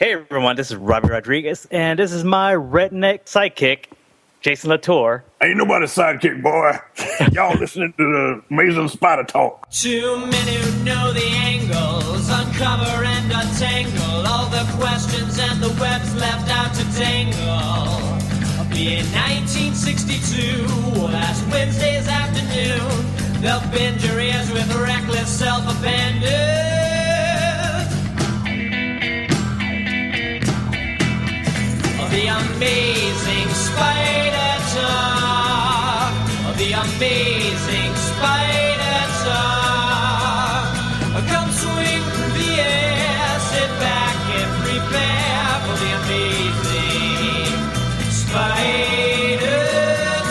Hey everyone, this is Robbie Rodriguez, and this is my redneck sidekick, Jason Latour. Ain't nobody sidekick, boy. Y'all listening to the Amazing Spider Talk. Too many who know the angles, uncover and untangle all the questions and the webs left out to dangle. I'll be in 1962, last Wednesday's afternoon. They'll bend your ears with reckless self-abandon. The Amazing Spider Talk. The Amazing Spider Talk. Come swing through the air, sit back and prepare for the Amazing Spider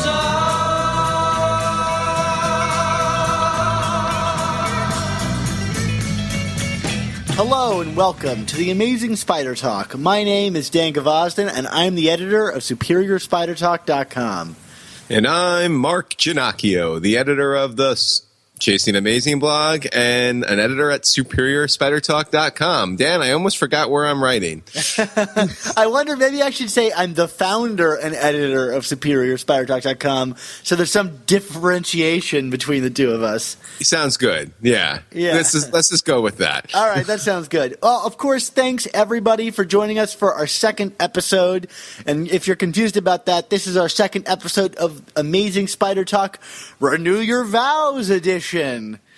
Talk. Hello and welcome to the Amazing Spider Talk. My name is Dan Gvozden, and I'm the editor of SuperiorSpiderTalk.com. And I'm Mark Ginocchio, the editor of the Chasing Amazing blog and an editor at SuperiorSpiderTalk.com. Dan, I almost forgot where I'm writing. I wonder, maybe I should say I'm the founder and editor of SuperiorSpiderTalk.com, so there's some differentiation between the two of us. Sounds good. Yeah. Let's just go with that. All right, that sounds good. Well, of course, thanks everybody for joining us for our second episode. And if you're confused about that, this is our second episode of Amazing Spider Talk Renew Your Vows edition.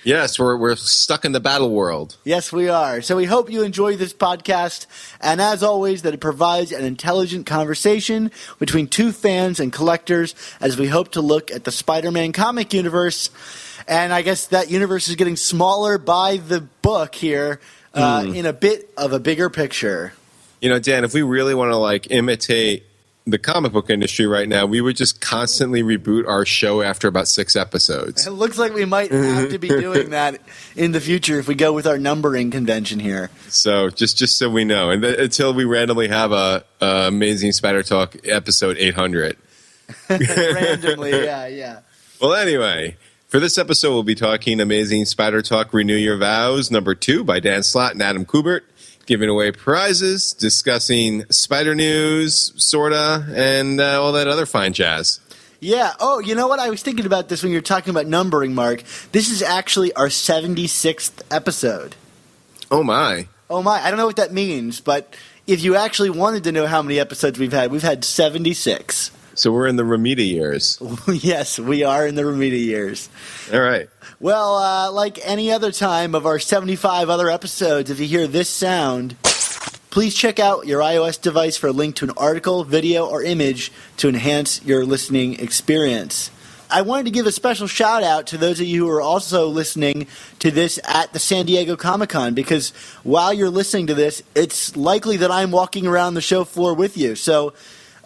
Yes, we're stuck in the battle world. Yes, we are. So we hope you enjoy this podcast, and as always, that it provides an intelligent conversation between two fans and collectors as we hope to look at the Spider-Man comic universe. And I guess that universe is getting smaller by the book here in a bit of a bigger picture. You know, Dan, if we really want to imitate the comic book industry right now, we would just constantly reboot our show after about 6 episodes. It looks like we might have to be doing that in the future if we go with our numbering convention here. So just so we know, and until we randomly have a Amazing Spider Talk episode 800. Randomly, yeah. Well, anyway, for this episode, we'll be talking Amazing Spider Talk Renew Your Vows, number 2 by Dan Slott and Adam Kubert. Giving away prizes, discussing spider news, sorta, and all that other fine jazz. Yeah. Oh, you know what? I was thinking about this when you were talking about numbering, Mark. This is actually our 76th episode. Oh, my. I don't know what that means, but if you actually wanted to know how many episodes we've had 76. So we're in the Ramita years. Yes, we are in the Ramita years. All right. Well, like any other time of our 75 other episodes, if you hear this sound, please check out your iOS device for a link to an article, video, or image to enhance your listening experience. I wanted to give a special shout-out to those of you who are also listening to this at the San Diego Comic-Con, because while you're listening to this, it's likely that I'm walking around the show floor with you. So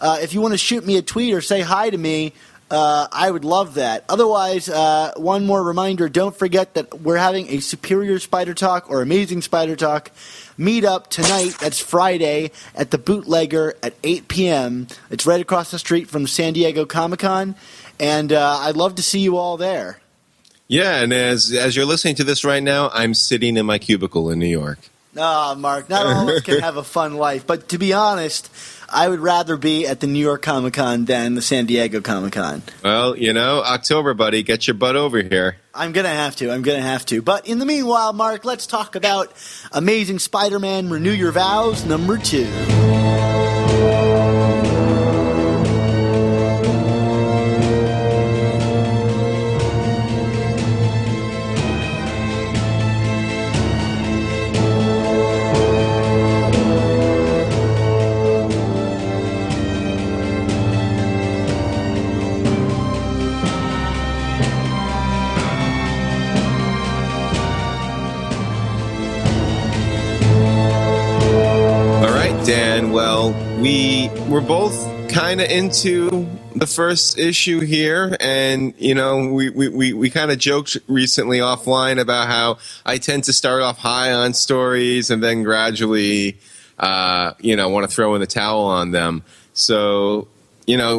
if you want to shoot me a tweet or say hi to me, I would love that. Otherwise, one more reminder, don't forget that we're having a Superior Spider Talk or Amazing Spider Talk meetup tonight. That's Friday at the Bootlegger at 8 p.m. It's right across the street from San Diego Comic-Con, and I'd love to see you all there. Yeah, and as you're listening to this right now, I'm sitting in my cubicle in New York. Mark, not all of us can have a fun life, but to be honest, I would rather be at the New York Comic-Con than the San Diego Comic-Con. Well, October, buddy, get your butt over here. I'm going to have to. But in the meanwhile, Mark, let's talk about Amazing Spider-Man Renew Your Vows, number 2. Dan, well, we were both kind of into the first issue here, and we kind of joked recently offline about how I tend to start off high on stories and then gradually want to throw in the towel on them. So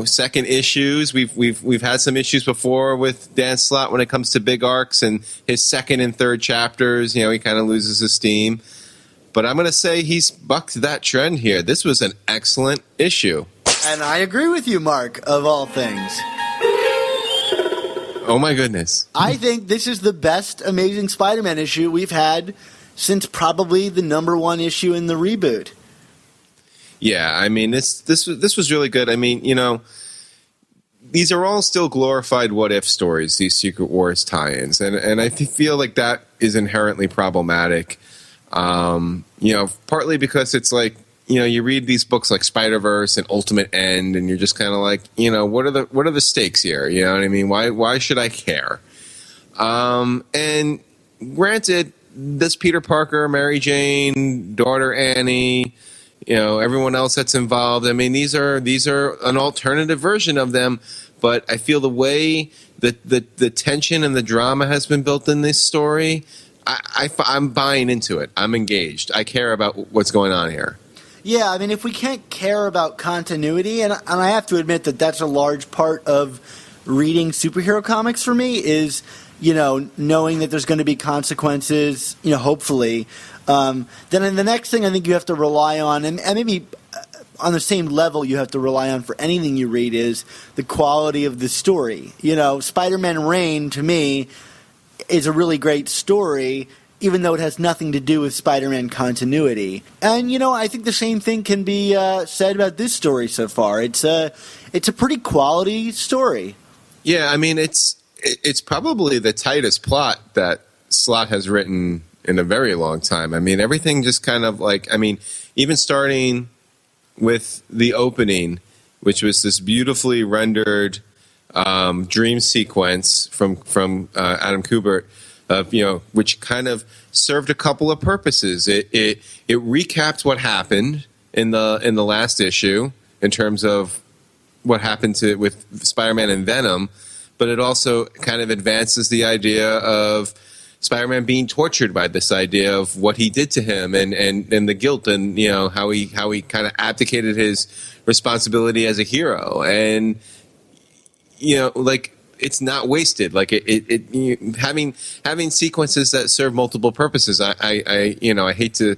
second issues, we've had some issues before with Dan Slott when it comes to big arcs, and his second and third chapters, he kind of loses his steam. But I'm going to say he's bucked that trend here. This was an excellent issue. And I agree with you, Mark, of all things. Oh, my goodness. I think this is the best Amazing Spider-Man issue we've had since probably the number one issue in the reboot. Yeah, I mean, this was really good. I mean, you know, these are all still glorified what-if stories, these Secret Wars tie-ins. And I feel like that is inherently problematic. You know, partly because it's like, you know, you read these books like Spider-Verse and Ultimate End, and you're just kind of like, you know, what are the stakes here? You know what I mean? Why should I care? And granted, this Peter Parker, Mary Jane, daughter Annie, you know, everyone else that's involved. I mean, these are an alternative version of them, but I feel the way that the tension and the drama has been built in this story, I'm buying into it. I'm engaged. I care about what's going on here. Yeah, I mean, if we can't care about continuity, and I have to admit that that's a large part of reading superhero comics for me, is, you know, knowing that there's going to be consequences, you know, hopefully. Then the next thing I think you have to rely on, and maybe on the same level you have to rely on for anything you read, is the quality of the story. You know, Spider-Man Reign, to me, is a really great story, even though it has nothing to do with Spider-Man continuity. And, you know, I think the same thing can be said about this story so far. It's a pretty quality story. Yeah, I mean, it's probably the tightest plot that Slott has written in a very long time. I mean, everything just kind of like, I mean, even starting with the opening, which was this beautifully rendered dream sequence from Adam Kubert, you know, which kind of served a couple of purposes. It recapped what happened in the last issue in terms of what happened with Spider-Man and Venom, but it also kind of advances the idea of Spider-Man being tortured by this idea of what he did to him and the guilt, and, you know, how he kind of abdicated his responsibility as a hero. And, you know, like, it's not wasted. Like, having sequences that serve multiple purposes. I you know, I hate to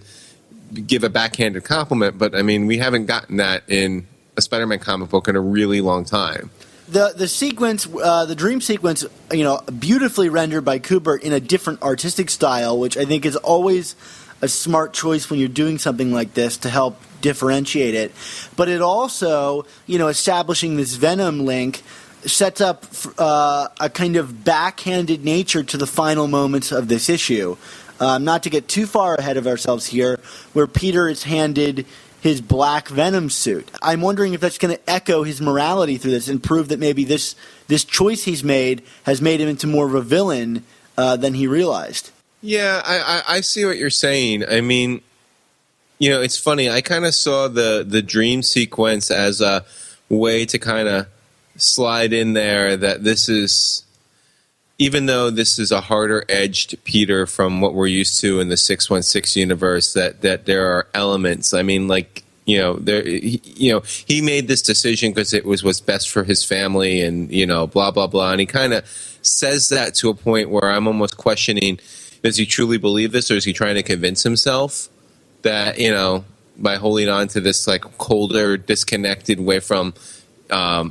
give a backhanded compliment, but I mean, we haven't gotten that in a Spider-Man comic book in a really long time. The sequence, the dream sequence, you know, beautifully rendered by Kubert in a different artistic style, which I think is always a smart choice when you're doing something like this to help differentiate it. But it also, you know, establishing this Venom link sets up a kind of backhanded nature to the final moments of this issue. Not to get too far ahead of ourselves here, where Peter is handed his black Venom suit. I'm wondering if that's going to echo his morality through this and prove that maybe this choice he's made has made him into more of a villain than he realized. Yeah, I see what you're saying. I mean, you know, it's funny. I kind of saw the dream sequence as a way to kind of slide in there that this is, even though this is a harder-edged Peter from what we're used to in the 616 universe, that there are elements. I mean, like, you know, he made this decision because it was what's best for his family, and, you know, blah blah blah. And he kind of says that to a point where I'm almost questioning: does he truly believe this, or is he trying to convince himself that, you know, by holding on to this like colder, disconnected way from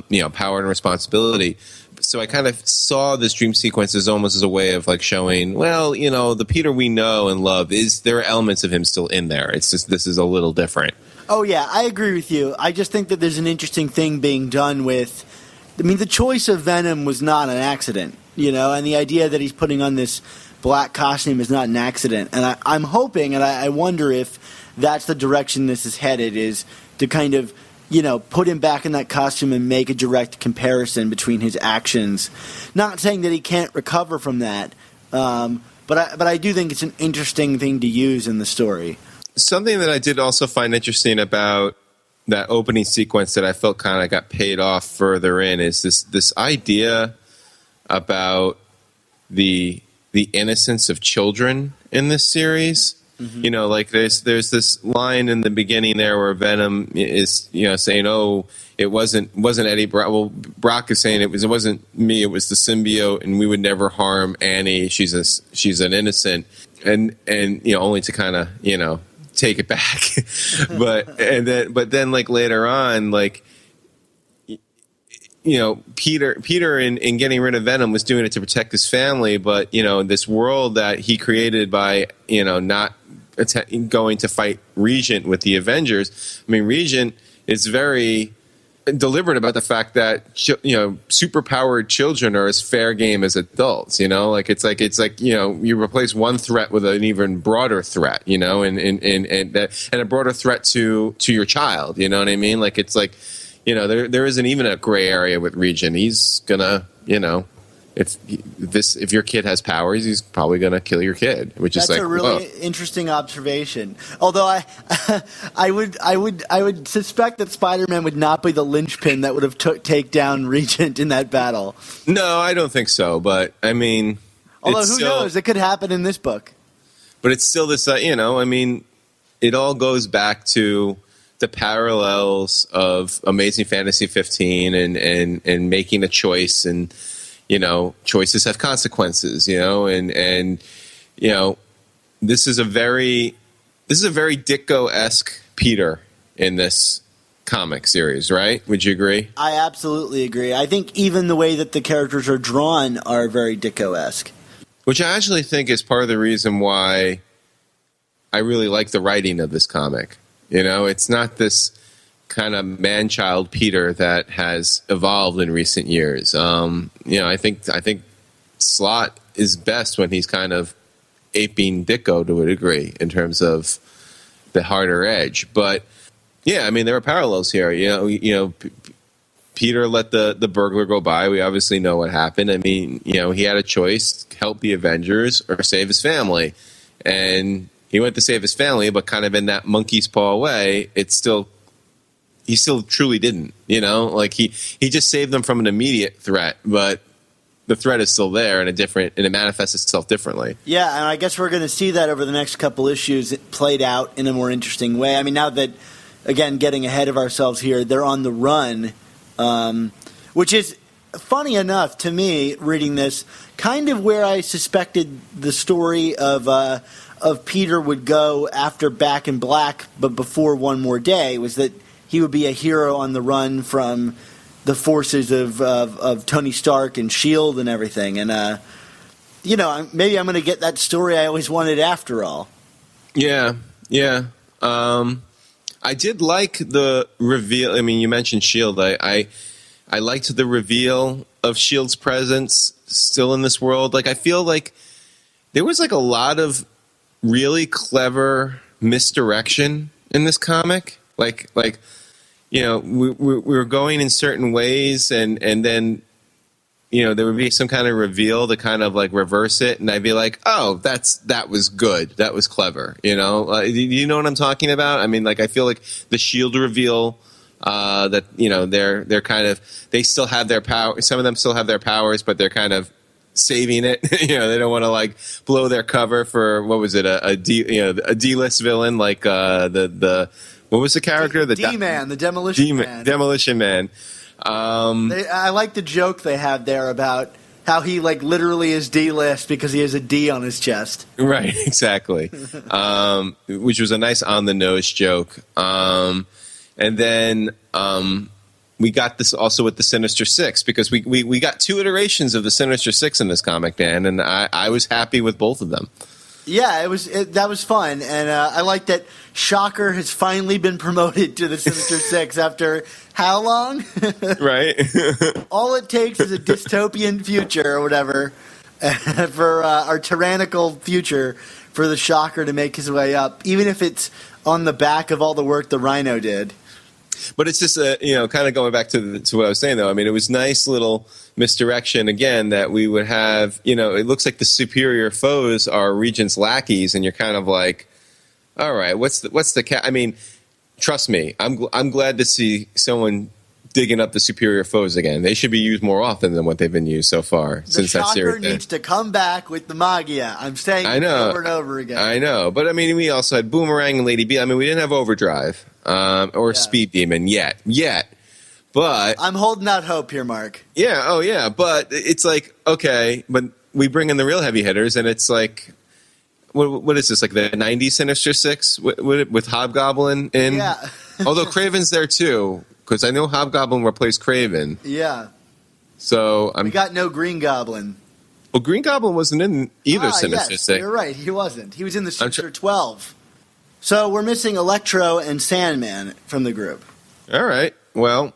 you know, power and responsibility? So I kind of saw this dream sequence as almost as a way of like showing, well, you know, the Peter we know and love, there are elements of him still in there. It's just, this is a little different. Oh yeah, I agree with you. I just think that there's an interesting thing being done with, I mean, the choice of Venom was not an accident, you know, and the idea that he's putting on this black costume is not an accident. And I'm hoping, and I wonder if that's the direction this is headed, is to kind of, you know, put him back in that costume and make a direct comparison between his actions. Not saying that he can't recover from that, but I do think it's an interesting thing to use in the story. Something that I did also find interesting about that opening sequence that I felt kind of got paid off further in is this idea about the innocence of children in this series. Mm-hmm. You know, like there's this line in the beginning there where Venom is, you know, saying, "Oh, it wasn't Eddie Brock." Well, Brock is saying it wasn't me. It was the symbiote, and we would never harm Annie. She's an innocent, and you know, only to kind of, you know, take it back. but then like later on, like, you know, Peter in getting rid of Venom was doing it to protect his family, but, you know, this world that he created by, you know, not going to fight Regent with the Avengers. I mean, Regent is very deliberate about the fact that, you know, superpowered children are as fair game as adults, you know, like it's like, you know, you replace one threat with an even broader threat, you know, and a broader threat to your child, you know what I mean? Like, it's like, you know, there isn't even a gray area with Regent. He's gonna, you know, if your kid has powers, he's probably gonna kill your kid, which is like, that's a really interesting observation. Although I would suspect that Spider-Man would not be the linchpin that would have take down Regent in that battle. No, I don't think so. But I mean, although who knows? It could happen in this book. But it's still this, you know, I mean, it all goes back to the parallels of Amazing Fantasy 15 and making a choice, and, you know, choices have consequences, you know, and you know, this is a very Ditko-esque Peter in this comic series, right? Would you agree? I absolutely agree. I think even the way that the characters are drawn are very Ditko-esque. Which I actually think is part of the reason why I really like the writing of this comic. You know, it's not this kind of man-child Peter that has evolved in recent years. You know, I think Slott is best when he's kind of aping Ditko to a degree in terms of the harder edge. But yeah, I mean, there are parallels here. You know, Peter let the burglar go by. We obviously know what happened. I mean, you know, he had a choice: help the Avengers or save his family, and he went to save his family, but kind of in that monkey's paw way. He still truly didn't, you know, like he just saved them from an immediate threat, but the threat is still there, and it manifests itself differently. Yeah, and I guess we're going to see that over the next couple issues played out in a more interesting way. I mean, now that, again, getting ahead of ourselves here, they're on the run, which is funny enough to me, reading this, kind of where I suspected the story of Peter would go after Back in Black, but before One More Day, was that he would be a hero on the run from the forces of Tony Stark and S.H.I.E.L.D. and everything. And, you know, maybe I'm going to get that story I always wanted after all. Yeah. I did like the reveal. I mean, you mentioned S.H.I.E.L.D. I liked the reveal of S.H.I.E.L.D.'s presence still in this world. Like, I feel like there was like a lot of really clever misdirection in this comic. Like, you know, we were going in certain ways, and then, you know, there would be some kind of reveal to kind of like reverse it, and I'd be like, oh, that was good, that was clever, you know. You know what I'm talking about? I mean, like, I feel like the S.H.I.E.L.D. reveal, that, you know, they're kind of, they still have their power. Some of them still have their powers, but they're kind of saving it. You know, they don't want to like blow their cover for, what was it, a D-list villain, like the what was the character? The D-Man, the Demolition Man. Demolition Man. I like the joke they have there about how he like literally is D-list because he has a D on his chest. Right, exactly. Which was a nice on-the-nose joke. And then we got this also with the Sinister Six, because we got two iterations of the Sinister Six in this comic, Dan, and I was happy with both of them. Yeah, that was fun, and I like that Shocker has finally been promoted to the Sinister Six after how long? Right. All it takes is a dystopian future or whatever for our tyrannical future for the Shocker to make his way up, even if it's on the back of all the work the Rhino did. But it's just, you know, kind of going back to what I was saying, though. I mean, it was nice little misdirection, again, that we would have, you know, it looks like the superior foes are Regent's lackeys, and you're kind of like, all right, what's the I mean, trust me, I'm glad to see someone digging up the superior foes again. They should be used more often than what they've been used so far since that series. The Shocker needs to come back with the Magia. I'm saying it over and over again. I know, but I mean, we also had Boomerang and Lady B. I mean, we didn't have Overdrive or Speed Demon yet. But I'm holding out hope here, Mark. Yeah, oh yeah, but it's like, okay, but we bring in the real heavy hitters, and it's like, what is this, like the 90s Sinister Six with Hobgoblin in? Yeah. Although Craven's there too, because I know Hobgoblin replaced Craven. Yeah. So We got no Green Goblin. Well, Green Goblin wasn't in either Sinister Yes, Six. you're right. He wasn't. He was in the Sinister 12. So we're missing Electro and Sandman from the group. All right. Well,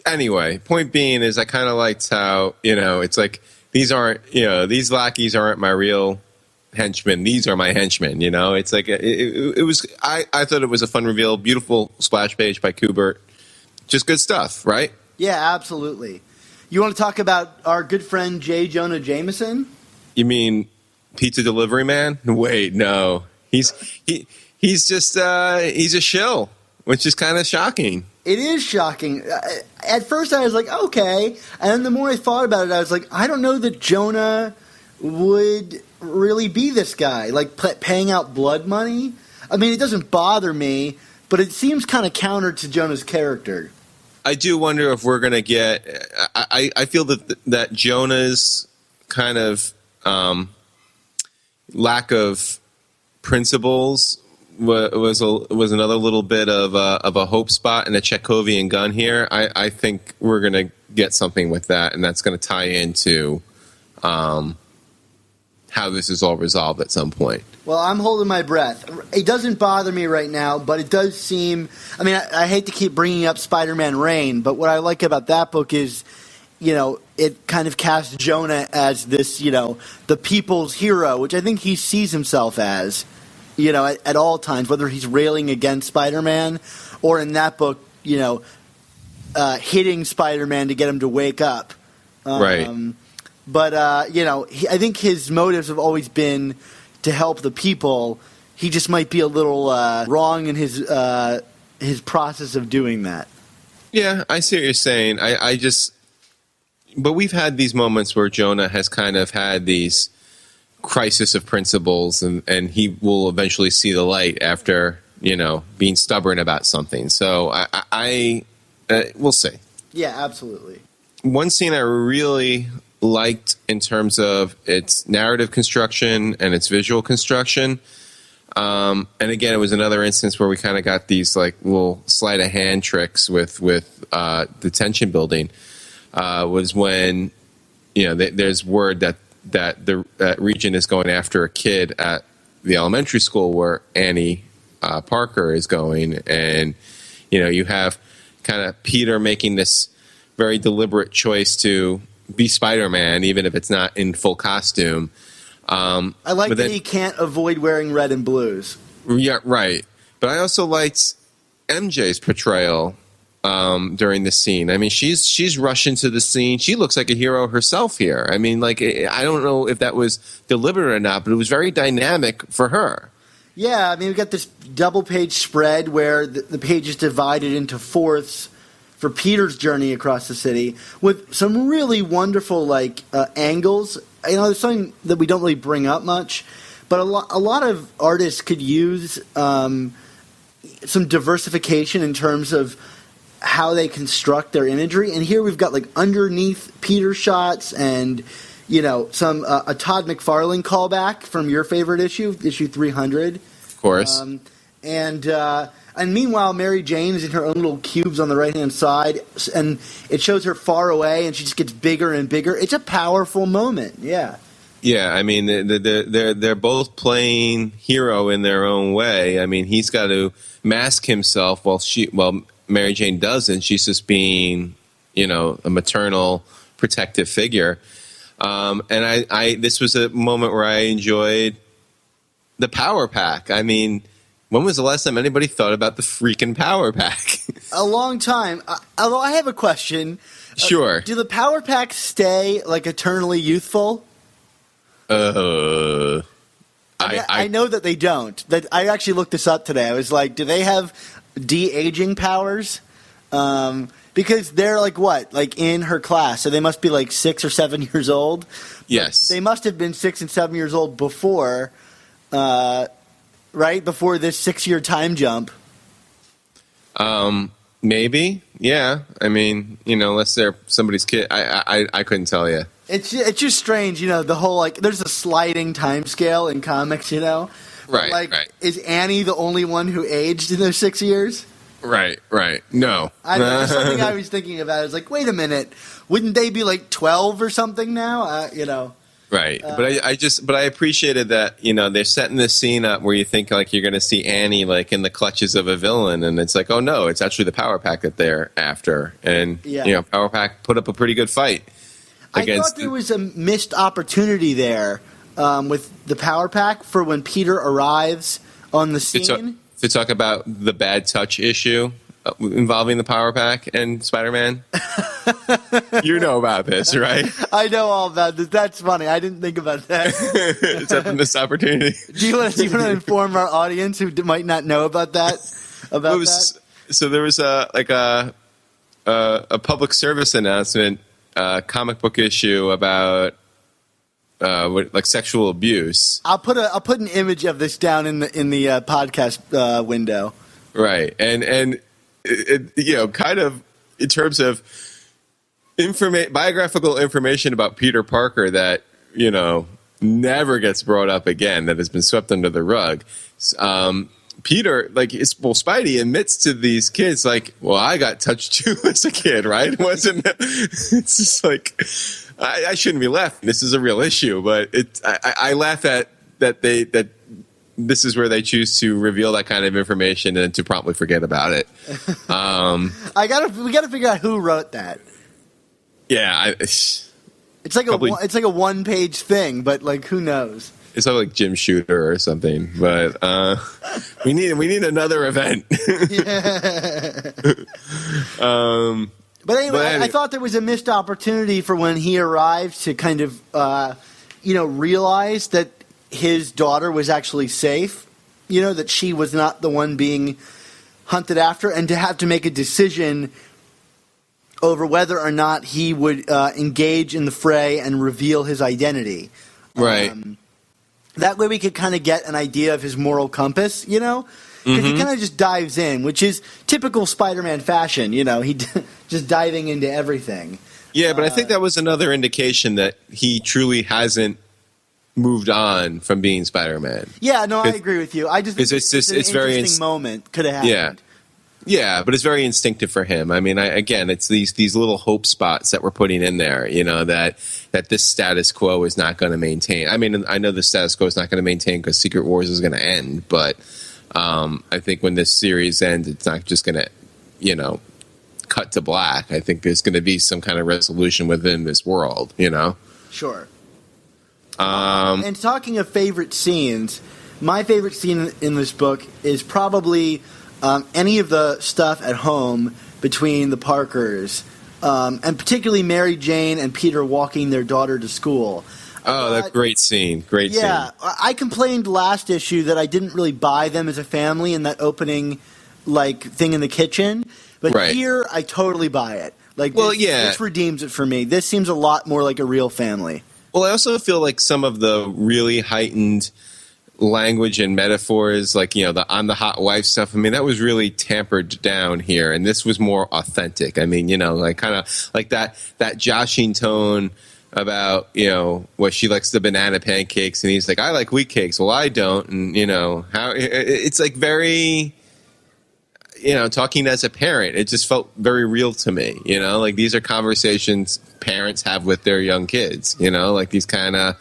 anyway, point being is I kind of liked how, it's like these lackeys aren't my real henchmen. These are my henchmen, It's like it was I thought it was a fun reveal, beautiful splash page by Kubert. Just good stuff, right? Yeah, absolutely. You want to talk about our good friend J. Jonah Jameson? You mean pizza delivery man? Wait, no. He's just he's a shill, which is kind of shocking. It is shocking. At first I was like, okay. And then the more I thought about it, I was like, I don't know that Jonah would really be this guy. Like paying out blood money? I mean, it doesn't bother me, but it seems kind of counter to Jonah's character. I do wonder if we're going to get. I feel that Jonah's kind of lack of principles was another little bit of a hope spot and a Chekhovian gun here. I think we're going to get something with that, and that's going to tie into how this is all resolved at some point. Well, I'm holding my breath. It doesn't bother me right now, but it does seem... I mean, I hate to keep bringing up Spider-Man Reign, but what I like about that book is, it kind of casts Jonah as this, the people's hero, which I think he sees himself as, at all times, whether he's railing against Spider-Man or in that book, hitting Spider-Man to get him to wake up. Right. But, I think his motives have always been to help the people. He just might be a little wrong in his process of doing that. Yeah, I see what you're saying. But we've had these moments where Jonah has kind of had these crisis of principles, and he will eventually see the light after, being stubborn about something. So we'll see. Yeah, absolutely. One scene I really liked in terms of its narrative construction and its visual construction. And again, it was another instance where we kind of got these like little sleight of hand tricks with the tension building. Was when there's word that the Regent is going after a kid at the elementary school where Annie Parker is going, and you have kind of Peter making this very deliberate choice to be Spider-Man, even if it's not in full costume. I like that he can't avoid wearing red and blues. Yeah, right. But I also liked MJ's portrayal during the scene. I mean, she's rushing to the scene. She looks like a hero herself here. I mean, like, I don't know if that was deliberate or not, but it was very dynamic for her. Yeah, I mean, we've got this double-page spread where the page is divided into fourths for Peter's journey across the city with some really wonderful angles. There's something that we don't really bring up much, but a lot of artists could use some diversification in terms of how they construct their imagery. And here we've got underneath Peter shots and some a Todd McFarlane callback from your favorite issue 300, of course. And meanwhile, Mary Jane is in her own little cubes on the right-hand side, and it shows her far away, and she just gets bigger and bigger. It's a powerful moment, yeah. Yeah, I mean, they're both playing hero in their own way. I mean, he's got to mask himself while Mary Jane doesn't. She's just being, a maternal protective figure. And this was a moment where I enjoyed the Power Pack. I mean, when was the last time anybody thought about the freaking Power Pack? A long time. Although I have a question. Sure. Do the Power Packs stay eternally youthful? I know that they don't. That I actually looked this up today. I was like, do they have de-aging powers? Because they're in her class, so they must be 6 or 7 years old. Yes. But they must have been 6 and 7 years old before, right? Before this 6-year time jump. Maybe. Yeah. I mean, unless they're somebody's kid. I couldn't tell you. It's just strange, the whole, like, there's a sliding time scale in comics, Right, Like, right. is Annie the only one who aged in those 6 years? Right. No. There's something I was thinking about. I was like, wait a minute, wouldn't they be like 12 or something now? Right, but I appreciated that they're setting this scene up where you think like you're going to see Annie like in the clutches of a villain, and it's like, oh no, it's actually the Power Pack that they're after, and Power Pack put up a pretty good fight. I thought there was a missed opportunity there with the Power Pack for when Peter arrives on the scene. To talk about the bad touch issue involving the Power Pack and Spider-Man. You know about this, right? I know all about this. That's funny. I didn't think about that. Is that the missed opportunity? Do you want to inform our audience who might not know about that? So there was a public service announcement, comic book issue about like sexual abuse. I'll put an image of this down in the podcast window. Right, and it, kind of in terms of biographical information about Peter Parker that never gets brought up again, that has been swept under the rug. Peter, Spidey admits to these kids, like, well, I got touched too as a kid, right? It's just like, I shouldn't be laughing. This is a real issue, but I laugh at that this is where they choose to reveal that kind of information and to promptly forget about it. We gotta figure out who wrote that. Yeah, it's like a 1-page thing, but like, who knows? It's like Jim Shooter or something, but we need another event. But anyway, I thought there was a missed opportunity for when he arrived to kind of realize that his daughter was actually safe, that she was not the one being hunted after, and to have to make a decision over whether or not he would engage in the fray and reveal his identity. Right. That way we could kind of get an idea of his moral compass, because he kind of just dives in, which is typical Spider-Man fashion, he just diving into everything. Yeah, but I think that was another indication that he truly hasn't moved on from being Spider-Man. Yeah, no, I agree with you. I just think it's very interesting moment could have happened. Yeah, but it's very instinctive for him. I mean, it's these little hope spots that we're putting in there, that this status quo is not going to maintain. I mean, I know the status quo is not going to maintain because Secret Wars is going to end, but I think when this series ends, it's not just going to, cut to black. I think there's going to be some kind of resolution within this world, Sure. And talking of favorite scenes, my favorite scene in this book is probably any of the stuff at home between the Parkers, and particularly Mary Jane and Peter walking their daughter to school. Oh, that great scene. Great scene. Yeah, I complained last issue that I didn't really buy them as a family in that opening thing in the kitchen. But here, I totally buy it. This redeems it for me. This seems a lot more like a real family. Well, I also feel like some of the really heightened language and metaphors, like, the I'm the hot wife stuff, I mean, that was really tampered down here, and this was more authentic. I mean, kind of like that joshing tone about, what she likes the banana pancakes, and he's like, I like wheat cakes. Well, I don't. And, how it's like very, talking as a parent, it just felt very real to me, like these are conversations parents have with their young kids, like these kind of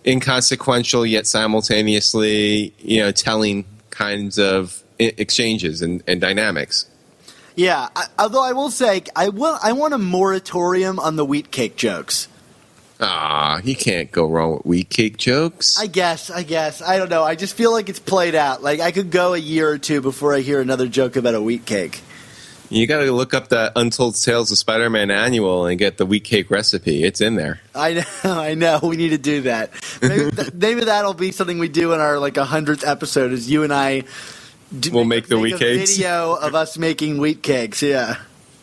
inconsequential yet simultaneously, telling kinds of exchanges and dynamics. Yeah, although I will say, I want a moratorium on the wheat cake jokes. You can't go wrong with wheat cake jokes. I guess. I don't know. I just feel like it's played out. Like, I could go a year or two before I hear another joke about a wheat cake. You got to look up the Untold Tales of Spider-Man annual and get the wheat cake recipe. It's in there. I know. We need to do that. Maybe that'll be something we do in our 100th episode. Is you and I we'll make the wheat cakes. Video of us making wheat cakes. Yeah.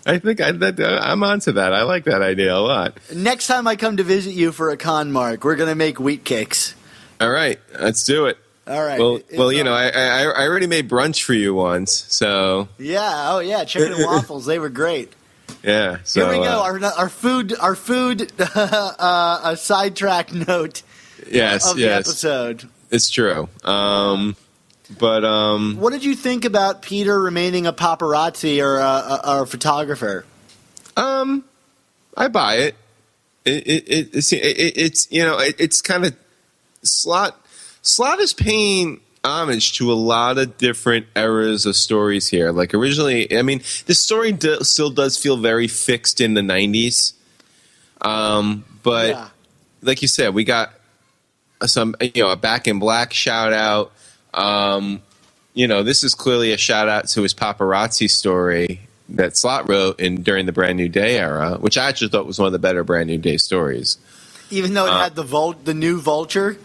I think I'm onto that. I like that idea a lot. Next time I come to visit you for a con, Mark, we're gonna make wheat cakes. All right, let's do it. All right. Well, I already made brunch for you once, so yeah. Oh yeah, chicken and waffles. They were great. Yeah. So, Here we go. Our food a sidetrack note. Yes. Of the episode. It's true. But what did you think about Peter remaining a paparazzi or a photographer? I buy it. It's kind of Slott is paying homage to a lot of different eras of stories here. Like originally, I mean, this story still does feel very fixed in the 90s. But like you said, we got some, a Back in Black shout out. This is clearly a shout out to his paparazzi story that Slott wrote during the Brand New Day era, which I actually thought was one of the better Brand New Day stories. Even though it had the new Vulture?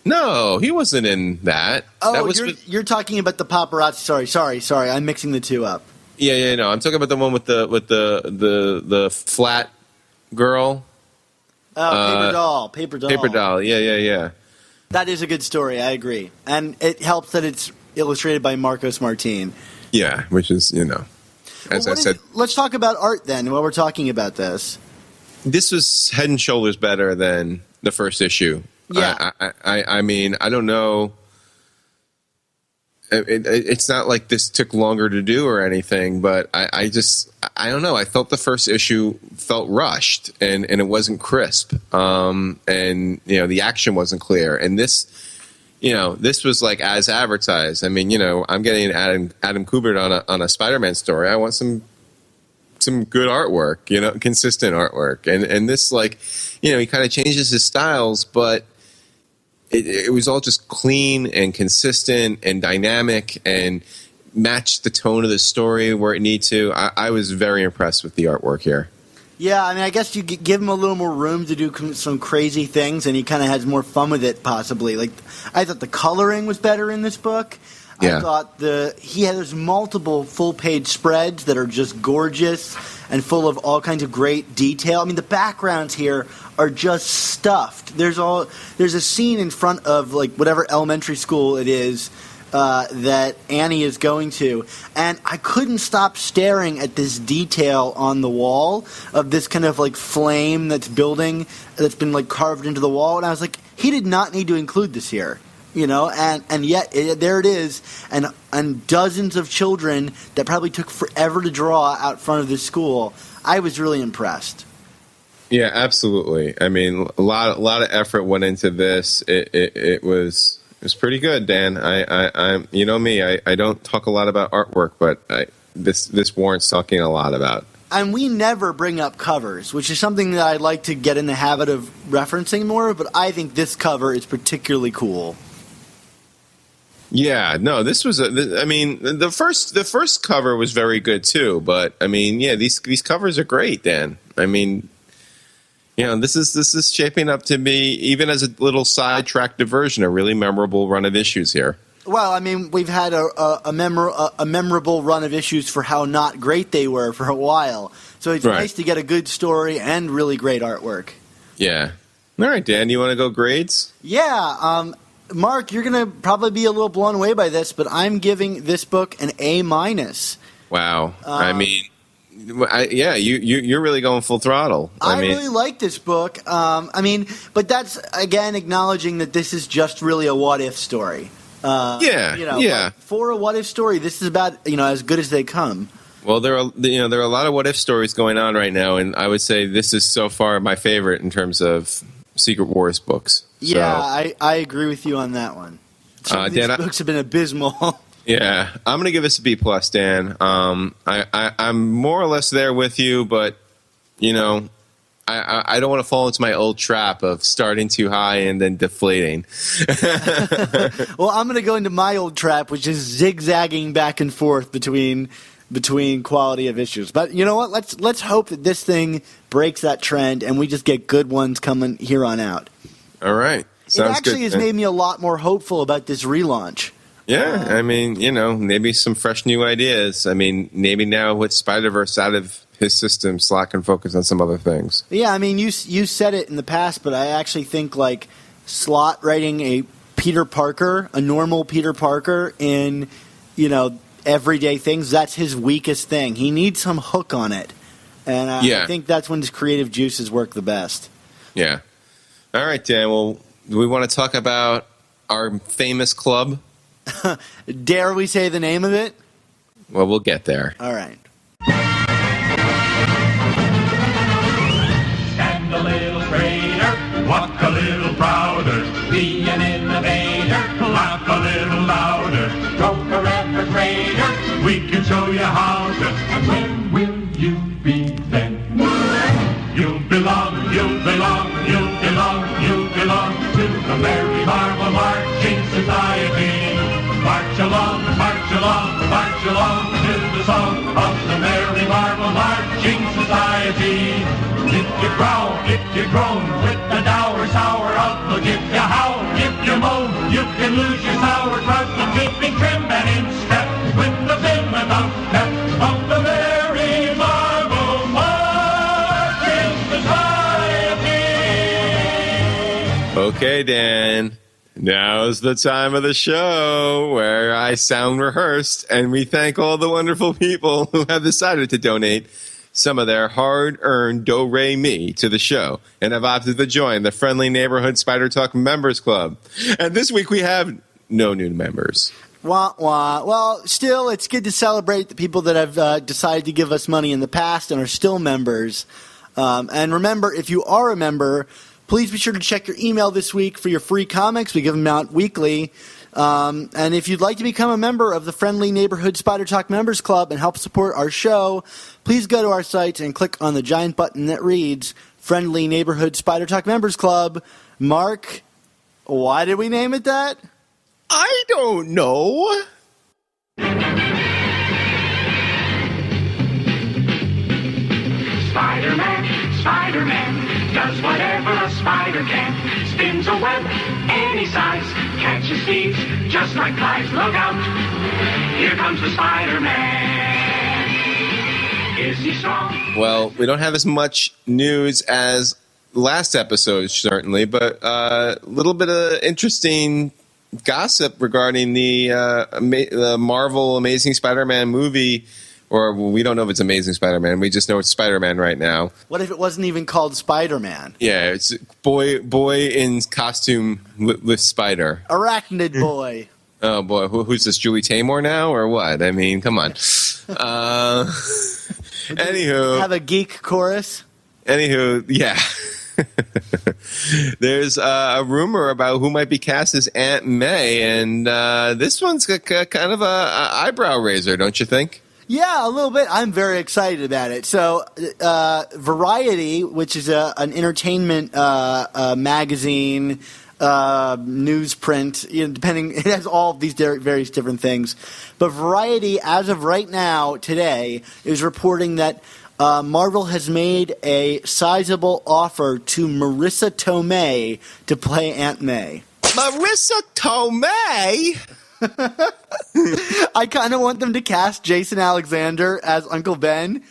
No, he wasn't in that. Oh, you're talking about the paparazzi. Sorry. I'm mixing the two up. Yeah, no. I'm talking about the one with the flat girl. Oh, Paper Doll. Paper Doll. Yeah. That is a good story. I agree, and it helps that it's illustrated by Marcos Martin. Yeah, which is as I said. Let's talk about art then. While we're talking about this, this was head and shoulders better than the first issue. Yeah, I mean, I don't know. It's not like this took longer to do or anything, but I don't know. I felt the first issue felt rushed and it wasn't crisp. And the action wasn't clear. And this was like as advertised. I mean, I'm getting Adam Kubert on a Spider-Man story. I want some good artwork, consistent artwork. And this, like, he kind of changes his styles, but it was all just clean and consistent and dynamic and matched the tone of the story where it needed to. I was very impressed with the artwork here. Yeah, I mean, I guess you give him a little more room to do some crazy things, and he kind of has more fun with it, possibly. Like, I thought the coloring was better in this book. Yeah. I thought there's multiple full-page spreads that are just gorgeous and full of all kinds of great detail. I mean, the backgrounds here are just stuffed. There's a scene in front of, like, whatever elementary school it is that Annie is going to, and I couldn't stop staring at this detail on the wall of this kind of, like, flame that's building, that's been, like, carved into the wall, and I was like, he did not need to include this here. And yet there it is, and dozens of children that probably took forever to draw out front of this school. I was really impressed. Yeah, absolutely. I mean, a lot of effort went into this. It was pretty good, Dan. I'm me. I don't talk a lot about artwork, but this warrants talking a lot about. And we never bring up covers, which is something that I'd like to get in the habit of referencing more. But I think this cover is particularly cool. Yeah, no, this was the first cover was very good too, but I mean, yeah, these covers are great, Dan. I mean, this is shaping up to be, even as a little sidetrack diversion, a really memorable run of issues here. Well, I mean, we've had a memorable run of issues for how not great they were for a while. So it's nice to get a good story and really great artwork. Yeah. All right, Dan, you want to go grades? Yeah, Mark, you're going to probably be a little blown away by this, but I'm giving this book an A-. Wow. I mean, you're really going full throttle. I really like this book. But that's, again, acknowledging that this is just really a what-if story. For a what-if story, this is about, as good as they come. Well, there are a lot of what-if stories going on right now, and I would say this is so far my favorite in terms of Secret Wars books. Yeah, I agree with you on that one. These books have been abysmal. Yeah, I'm going to give this a B+, Dan. I'm more or less there with you, but, I don't want to fall into my old trap of starting too high and then deflating. Well, I'm going to go into my old trap, which is zigzagging back and forth between quality of issues. But you know what? Let's hope that this thing breaks that trend and we just get good ones coming here on out. All right. Sounds it actually good, has made me a lot more hopeful about this relaunch. Yeah, I mean, maybe some fresh new ideas. I mean, maybe now with Spider-Verse out of his system, Slott can focus on some other things. Yeah, I mean, you said it in the past, but I actually think, like, Slott writing a Peter Parker, a normal Peter Parker in, everyday things. That's his weakest thing. He needs some hook on it. And I think that's when his creative juices work the best. Yeah. All right, Dan. Well, do we want to talk about our famous club? Dare we say the name of it? Well, we'll get there. All right. Stand a little straighter, walk a little prouder, be an innovator, laugh a little louder, go forever greater. We can show you how to. And when will you be then? You belong, you belong, you belong, you belong to the Merry Marvel Marching Society. March along, march along, march along to the song of the Merry Marvel Marching Society. If you growl, if you groan, with the dour, sour outlook, if you howl, if you moan, you can lose your sauerkraut from keeping trim and in step with the vim and pep of the Merry Marvel Marching Society. Okay, Dan. Now's the time of the show where I sound rehearsed, and we thank all the wonderful people who have decided to donate some of their hard-earned do-re-mi to the show and have opted to join the Friendly Neighborhood Spider Talk Members Club. And this week we have no new members. Wah, wah. Well, still, it's good to celebrate the people that have decided to give us money in the past and are still members. And remember, if you are a member, please be sure to check your email this week for your free comics. We give them out weekly. And if you'd like to become a member of the Friendly Neighborhood Spider Talk Members Club and help support our show, please go to our site and click on the giant button that reads Friendly Neighborhood Spider Talk Members Club. Mark, why did we name it that? I don't know. Spider-Man, Spider-Man, does whatever a spider can. Spins a web any size, catches thieves just like flies. Look out, here comes the Spider-Man. Is he strong? Well, we don't have as much news as last episode, certainly, but a little bit of interesting gossip regarding the Marvel Amazing Spider-Man movie. Or we don't know if it's Amazing Spider-Man. We just know it's Spider-Man right now. What if it wasn't even called Spider-Man? Yeah, it's boy in costume with spider. Arachnid boy. Oh, boy. Who's this, Julie Taymor now or what? I mean, come on. Anywho. Have a geek chorus? Anywho, yeah. There's a rumor about who might be cast as Aunt May, and this one's kind of a eyebrow raiser, don't you think? Yeah, a little bit. I'm very excited about it. So, Variety, which is an entertainment magazine, newsprint, depending, it has all of these various different things. But Variety, as of right now, today, is reporting that Marvel has made a sizable offer to Marissa Tomei to play Aunt May. Marissa Tomei? I kind of want them to cast Jason Alexander as Uncle Ben,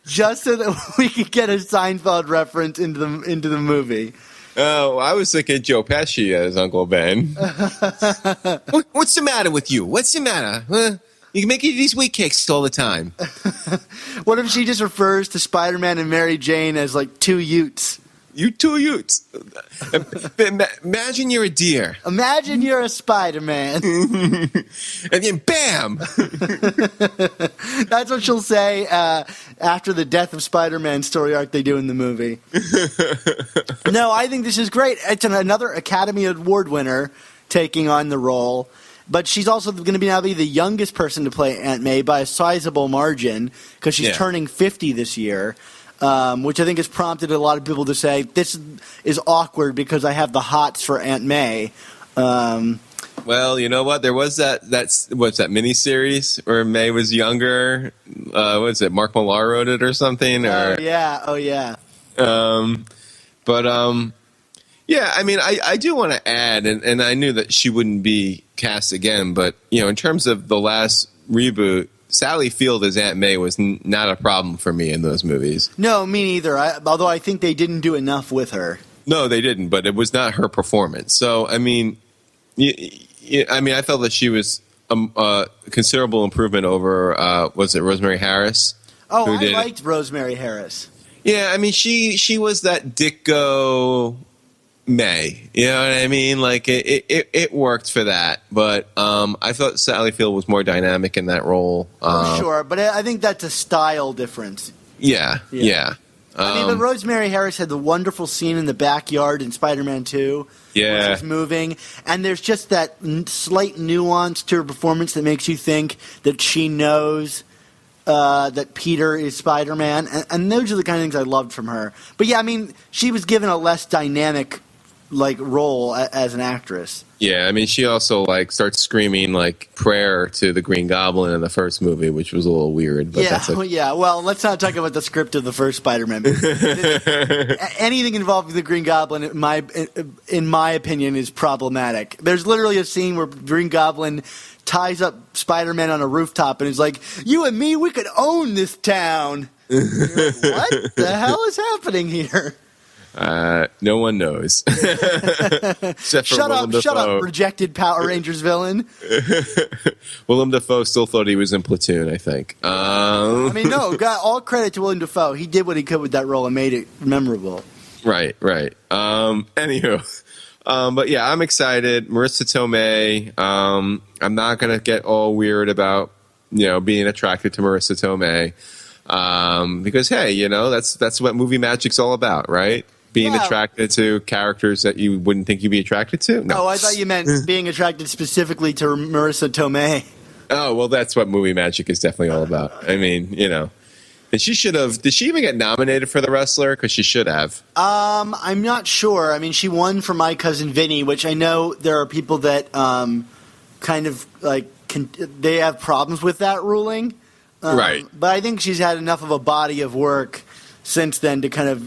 just so that we could get a Seinfeld reference into the movie. Oh, I was thinking Joe Pesci as Uncle Ben. What's the matter with you? What's the matter? You can make these wheat cakes all the time. What if she just refers to Spider-Man and Mary Jane as like two Utes? You two Utes. Imagine you're a deer. Imagine you're a Spider-Man. And then bam! That's what she'll say after the death of Spider-Man story arc they do in the movie. No, I think this is great. It's another Academy Award winner taking on the role. But she's also going to now be the youngest person to play Aunt May by a sizable margin because she's turning 50 this year. Which I think has prompted a lot of people to say, this is awkward because I have the hots for Aunt May. Well, you know what? There was that miniseries where May was younger. What is it? Mark Millar wrote it or something? Oh, yeah. Yeah, I mean, I do want to add, and I knew that she wouldn't be cast again, but, in terms of the last reboot, Sally Field as Aunt May was not a problem for me in those movies. No, me neither. Although I think they didn't do enough with her. No, they didn't, but it was not her performance. So, I mean, I felt that she was considerable improvement over was it Rosemary Harris? Oh, who I liked Rosemary Harris. Yeah, I mean she was that Dicko May. You know what I mean? Like it worked for that, but I thought Sally Field was more dynamic in that role. Sure, but I think that's a style difference. Yeah. I mean, but Rosemary Harris had the wonderful scene in the backyard in Spider-Man 2. Yeah. Where she's moving, and there's just that slight nuance to her performance that makes you think that she knows that Peter is Spider-Man, and those are the kind of things I loved from her. But yeah, I mean, she was given a less dynamic role as an actress. Yeah, I mean, she also starts screaming prayer to the Green Goblin in the first movie, which was a little weird. But yeah. Well, let's not talk about the script of the first Spider-Man movie. Anything involved with the Green Goblin, in my opinion, is problematic. There's literally a scene where Green Goblin ties up Spider-Man on a rooftop and is like, "You and me, we could own this town." You're like, what the hell is happening here? No one knows. Except for Shut Willem up, rejected Power Rangers villain. Willem Dafoe still thought he was in Platoon, I think. I mean, no, got all credit to Willem Dafoe. He did what he could with that role and made it memorable. Right. Anywho. But yeah, I'm excited. Marissa Tomei. I'm not going to get all weird about, being attracted to Marissa Tomei. Because, hey, that's what movie magic's all about, right? Being attracted to characters that you wouldn't think you'd be attracted to? No. Oh, I thought you meant being attracted specifically to Marissa Tomei. Oh, well, that's what movie magic is definitely all about. I mean, And she should have. Did she even get nominated for The Wrestler? Because she should have. I'm not sure. I mean, she won for My Cousin Vinny, which I know there are people that they have problems with that ruling. Right. But I think she's had enough of a body of work since then to kind of,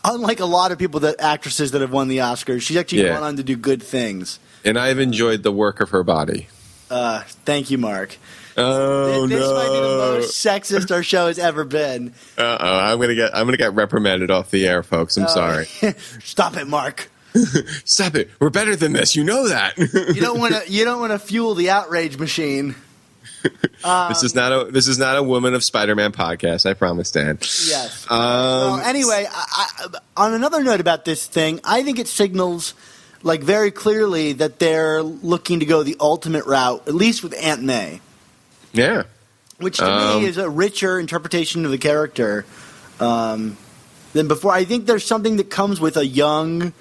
unlike a lot of actresses that have won the Oscars, she's actually gone on to do good things. And I've enjoyed the work of her body. Thank you, Mark. Oh, this might be the most sexist our show has ever been. I'm gonna get reprimanded off the air, folks. I'm sorry. Stop it, Mark. Stop it. We're better than this. You know that. You don't want to fuel the outrage machine. This is not a Woman of Spider-Man podcast. I promise, Dan. Yes. Well, anyway, on another note about this thing, I think it signals very clearly that they're looking to go the ultimate route, at least with Aunt May. Yeah. Which to me is a richer interpretation of the character than before. I think there's something that comes with a young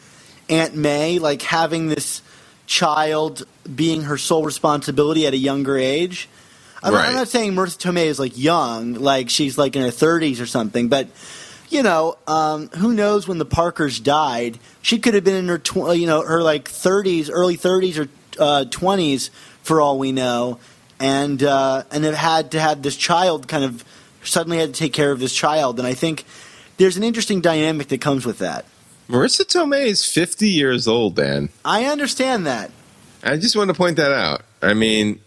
Aunt May, having this child being her sole responsibility at a younger age. I'm not saying Marissa Tomei is young, she's in her 30s or something, but who knows when the Parkers died? She could have been in her 30s, early 30s or 20s for all we know, and have had to have this child suddenly had to take care of this child, and I think there's an interesting dynamic that comes with that. Marissa Tomei is 50 years old, Dan. I understand that. I just want to point that out. I mean,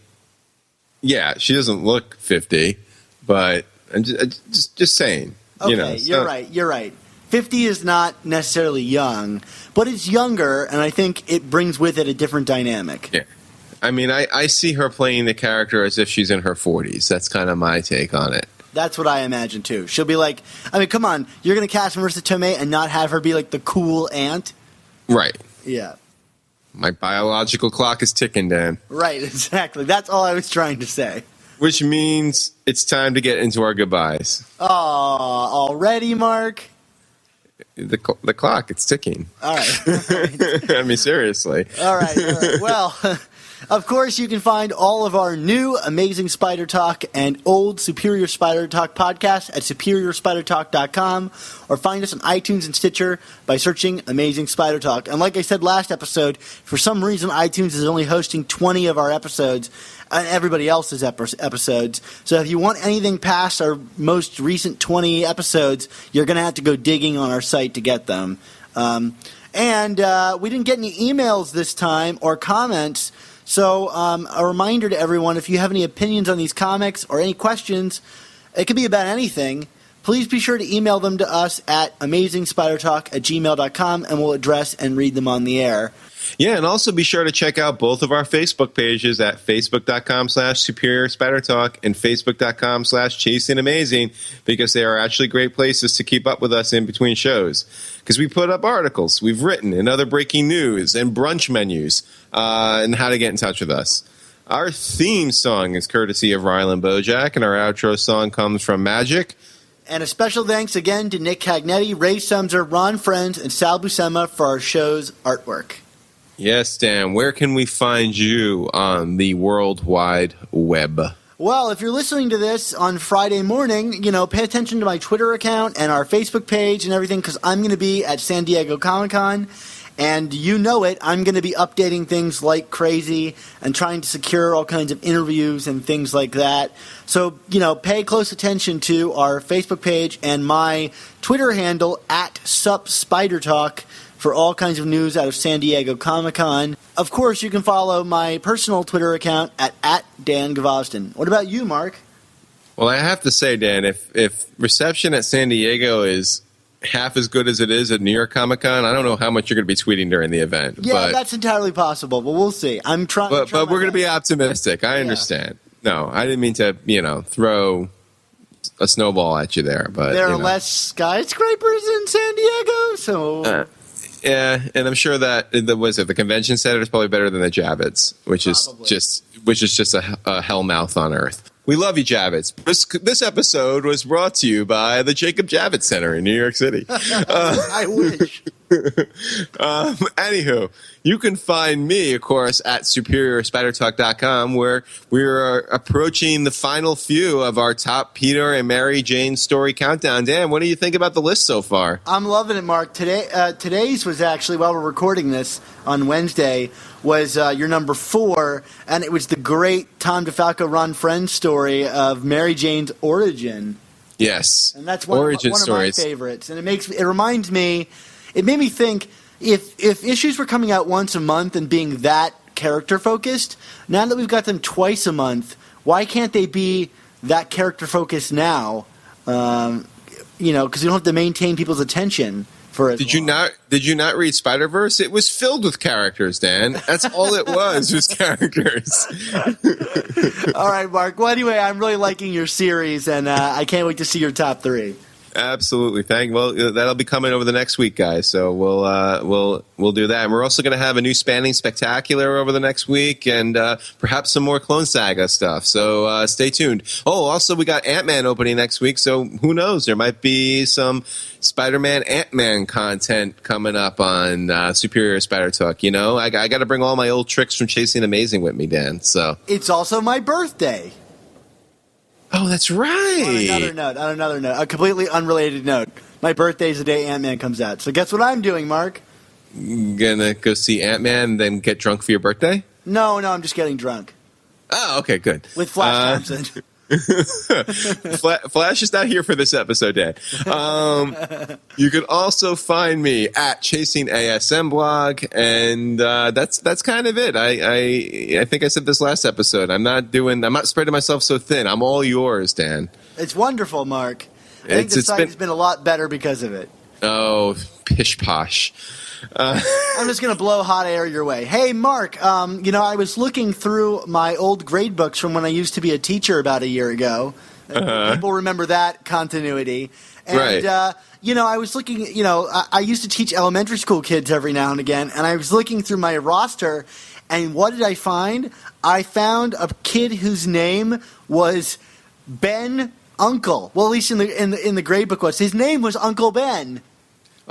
yeah, she doesn't look 50, but I'm just saying. Okay, you're right. 50 is not necessarily young, but it's younger, and I think it brings with it a different dynamic. Yeah. I mean, I see her playing the character as if she's in her 40s. That's kind of my take on it. That's what I imagine, too. She'll be come on, you're going to cast Marissa Tomei and not have her be the cool aunt? Right. Yeah. My biological clock is ticking, Dan. Right, exactly. That's all I was trying to say. Which means it's time to get into our goodbyes. Oh, already, Mark? The clock, it's ticking. All right. I mean, seriously. All right. Well, of course, you can find all of our new Amazing Spider Talk and old Superior Spider Talk podcasts at superiorspidertalk.com or find us on iTunes and Stitcher by searching Amazing Spider Talk. And like I said last episode, for some reason, iTunes is only hosting 20 of our episodes and everybody else's episodes. So if you want anything past our most recent 20 episodes, you're going to have to go digging on our site to get them. And we didn't get any emails this time or comments. So a reminder to everyone, if you have any opinions on these comics or any questions, it could be about anything, please be sure to email them to us at amazingspidertalk@gmail.com, and we'll address and read them on the air. Yeah, and also be sure to check out both of our Facebook pages at facebook.com/Superior Spider Talk and facebook.com/ChasingAmazing, because they are actually great places to keep up with us in between shows. Because we put up articles we've written and other breaking news and brunch menus and how to get in touch with us. Our theme song is courtesy of Ryland Bojack, and our outro song comes from Magic. And a special thanks again to Nick Cagnetti, Ray Sumser, Ron Friends, and Sal Buscema for our show's artwork. Yes, Dan, where can we find you on the World Wide Web? Well, if you're listening to this on Friday morning, pay attention to my Twitter account and our Facebook page and everything, because I'm going to be at San Diego Comic-Con. And I'm going to be updating things like crazy and trying to secure all kinds of interviews and things like that. So, pay close attention to our Facebook page and my Twitter handle at SupSpiderTalk for all kinds of news out of San Diego Comic-Con. Of course, you can follow my personal Twitter account at Dan Gvozden. What about you, Mark? Well, I have to say, Dan, if reception at San Diego is half as good as it is at New York Comic Con, I don't know how much you're going to be tweeting during the event. Yeah, that's entirely possible, but we'll see. I'm trying. But we're going to be optimistic. I understand. No, I didn't mean to, throw a snowball at you there. But there are less skyscrapers in San Diego, so. Yeah, and I'm sure that the convention center is probably better than the Javits, which is just a hell mouth on earth. We love you, Javits. This episode was brought to you by the Jacob Javits Center in New York City. I wish. Anywho, you can find me, of course, at SuperiorSpiderTalk.com, where we are approaching the final few of our top Peter and Mary Jane story countdown. Dan, what do you think about the list so far? I'm loving it, Mark. Today's was actually, while we're recording this on Wednesday, was your number 4, and it was the great Tom DeFalco Ron Friends story of Mary Jane's origin. Yes, and that's one of my favorites. And it made me think, if issues were coming out once a month and being that character focused, now that we've got them twice a month, why can't they be that character focused now? Because you don't have to maintain people's attention. Did you not read Spider-Verse? It was filled with characters, Dan. That's all it was characters. All right, Mark. Well, anyway, I'm really liking your series, and I can't wait to see your top 3. Absolutely. That'll be coming over the next week, guys. So we'll do that. And we're also going to have a new Spanning Spectacular over the next week, and perhaps some more Clone Saga stuff. So stay tuned. Oh, also we got Ant-Man opening next week. So who knows? There might be some Spider-Man Ant-Man content coming up on Superior Spider Talk. I got to bring all my old tricks from Chasing Amazing with me, Dan. So it's also my birthday. Oh, that's right. On another note, a completely unrelated note. My birthday's the day Ant-Man comes out. So guess what I'm doing, Mark? Gonna go see Ant-Man and then get drunk for your birthday? No, I'm just getting drunk. Oh, okay, good. With Flash Thompson. Flash is not here for this episode, Dan. You can also find me at Chasing ASM blog, and that's kind of it. I think I said this last episode. I'm not spreading myself so thin. I'm all yours, Dan. It's wonderful, Mark. I think the site has been a lot better because of it. Oh, pish posh. I'm just going to blow hot air your way. Hey, Mark, I was looking through my old grade books from when I used to be a teacher about a year ago. People remember that continuity. And, right. I was looking, I used to teach elementary school kids every now and again, and I was looking through my roster, and what did I find? I found a kid whose name was Ben Uncle. Well, at least in the grade book his name was Uncle Ben.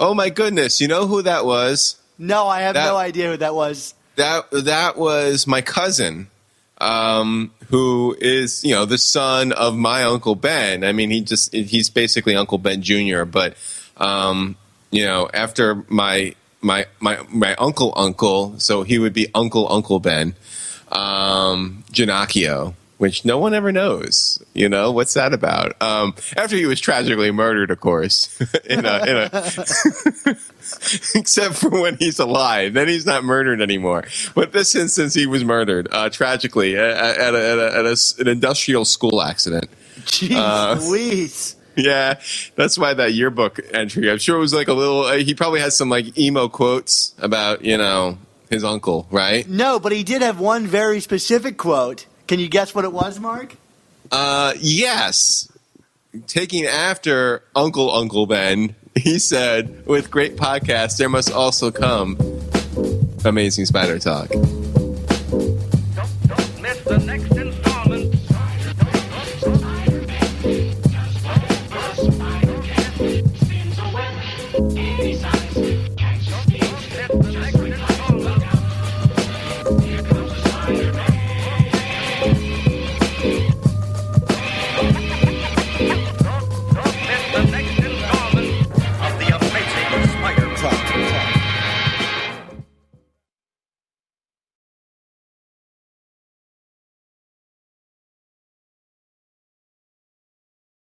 Oh my goodness! You know who that was? No, I have no idea who that was. That was my cousin, who is the son of my Uncle Ben. I mean, he's basically Uncle Ben Jr. But after my uncle, so he would be Uncle Ben Ginocchio. Which no one ever knows. What's that about? After he was tragically murdered, of course, except for when he's alive. Then he's not murdered anymore. But this instance, he was murdered tragically at an industrial school accident. Jeez Louise. Yeah, that's why that yearbook entry. I'm sure it was like a little. He probably has some like emo quotes about his uncle, right? No, but he did have one very specific quote. Can you guess what it was, Mark? Yes. Taking after Uncle Ben, he said, with great podcasts, there must also come Amazing Spider Talk.